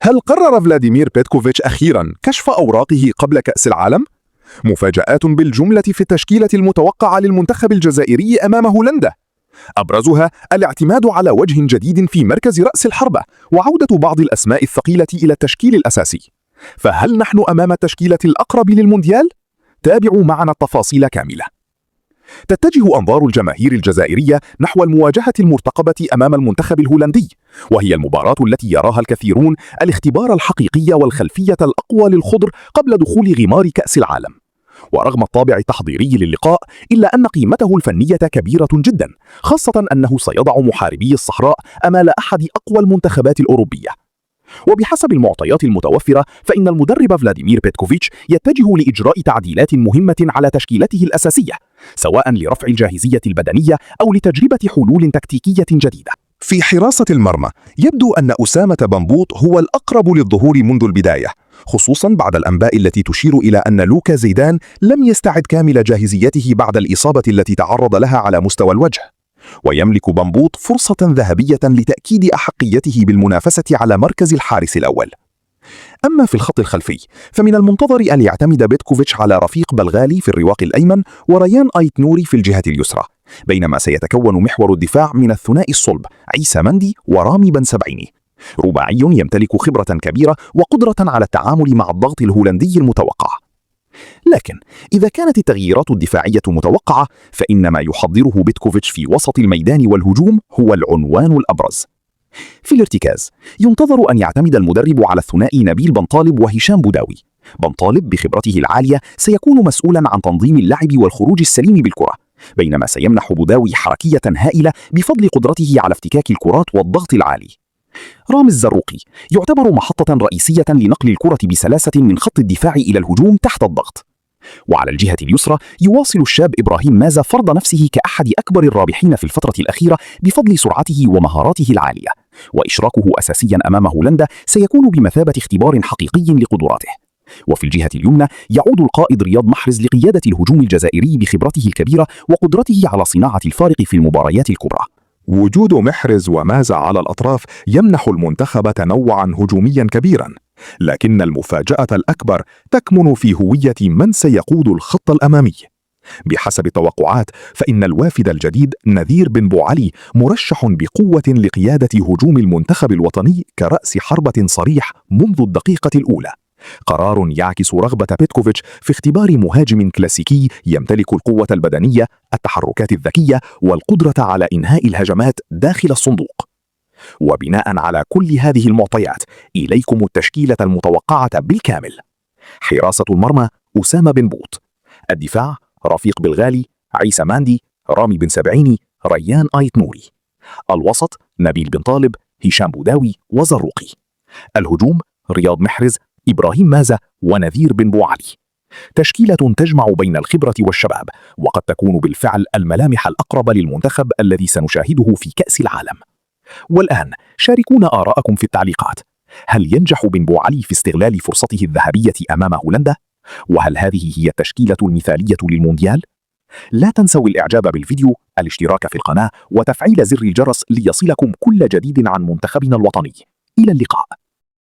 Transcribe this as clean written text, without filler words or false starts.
هل قرر فلاديمير بيتكوفيتش أخيراً كشف أوراقه قبل كأس العالم؟ مفاجآت بالجملة في التشكيلة المتوقعة للمنتخب الجزائري أمام هولندا. أبرزها الاعتماد على وجه جديد في مركز رأس الحربة وعودة بعض الأسماء الثقيلة إلى التشكيل الأساسي. فهل نحن أمام التشكيلة الأقرب للمونديال؟ تابعوا معنا التفاصيل كاملة. تتجه أنظار الجماهير الجزائرية نحو المواجهة المرتقبة أمام المنتخب الهولندي، وهي المباراة التي يراها الكثيرون الاختبار الحقيقي والخلفية الأقوى للخضر قبل دخول غمار كأس العالم. ورغم الطابع التحضيري للقاء، إلا أن قيمته الفنية كبيرة جدا، خاصة أنه سيضع محاربي الصحراء أمام أحد أقوى المنتخبات الأوروبية. وبحسب المعطيات المتوفرة، فإن المدرب فلاديمير بيتكوفيتش يتجه لإجراء تعديلات مهمة على تشكيلته الأساسية، سواء لرفع الجاهزية البدنية أو لتجربة حلول تكتيكية جديدة. في حراسة المرمى، يبدو أن أسامة بنبوط هو الأقرب للظهور منذ البداية، خصوصاً بعد الأنباء التي تشير إلى أن لوكا زيدان لم يستعد كامل جاهزيته بعد الإصابة التي تعرض لها على مستوى الوجه. ويملك بنبوط فرصة ذهبية لتأكيد أحقيته بالمنافسة على مركز الحارس الأول. أما في الخط الخلفي، فمن المنتظر أن يعتمد بيتكوفيتش على رفيق بلغالي في الرواق الأيمن وريان آيت نوري في الجهة اليسرى، بينما سيتكون محور الدفاع من الثنائي الصلب عيسى مندي ورامي بنسبعيني، رباعي يمتلك خبرة كبيرة وقدرة على التعامل مع الضغط الهولندي المتوقع. لكن إذا كانت التغييرات الدفاعية متوقعة، فإن ما يحضره بيتكوفيتش في وسط الميدان والهجوم هو العنوان الأبرز. في الارتكاز، ينتظر أن يعتمد المدرب على الثنائي نبيل بنطالب وهشام بوداوي. بنطالب بخبرته العالية سيكون مسؤولا عن تنظيم اللعب والخروج السليم بالكرة، بينما سيمنح بوداوي حركية هائلة بفضل قدرته على افتكاك الكرات والضغط العالي. رامي الزروقي يعتبر محطة رئيسية لنقل الكرة بسلاسة من خط الدفاع إلى الهجوم تحت الضغط. وعلى الجهة اليسرى، يواصل الشاب إبراهيم مازا فرض نفسه كأحد أكبر الرابحين في الفترة الأخيرة بفضل سرعته ومهاراته العالية، وإشراكه أساسيا أمام هولندا سيكون بمثابة اختبار حقيقي لقدراته. وفي الجهة اليمنى، يعود القائد رياض محرز لقيادة الهجوم الجزائري بخبرته الكبيرة وقدرته على صناعة الفارق في المباريات الكبرى. وجود محرز ومازا على الأطراف يمنح المنتخب تنوعا هجوميا كبيرا، لكن المفاجأة الأكبر تكمن في هوية من سيقود الخط الأمامي. بحسب التوقعات، فإن الوافد الجديد نذير بن بوعلي مرشح بقوة لقيادة هجوم المنتخب الوطني كرأس حربة صريح منذ الدقيقة الأولى، قرار يعكس رغبة بيتكوفيتش في اختبار مهاجم كلاسيكي يمتلك القوة البدنية، التحركات الذكية، والقدرة على إنهاء الهجمات داخل الصندوق. وبناء على كل هذه المعطيات، إليكم التشكيلة المتوقعة بالكامل. حراسة المرمى أسامة بنبوط، الدفاع رفيق بلغالي، عيسى ماندي، رامي بنسبعيني، ريان آيت نوري، الوسط نبيل بنطالب، هشام بوداوي وزروقي، الهجوم رياض محرز، إبراهيم مازا ونذير بن بوعلي. تشكيلة تجمع بين الخبرة والشباب، وقد تكون بالفعل الملامح الأقرب للمنتخب الذي سنشاهده في كأس العالم. والآن شاركونا آراءكم في التعليقات. هل ينجح بن بوعلي في استغلال فرصته الذهبية أمام هولندا؟ وهل هذه هي التشكيلة المثالية للمونديال؟ لا تنسوا الإعجاب بالفيديو، الاشتراك في القناة، وتفعيل زر الجرس ليصلكم كل جديد عن منتخبنا الوطني. إلى اللقاء.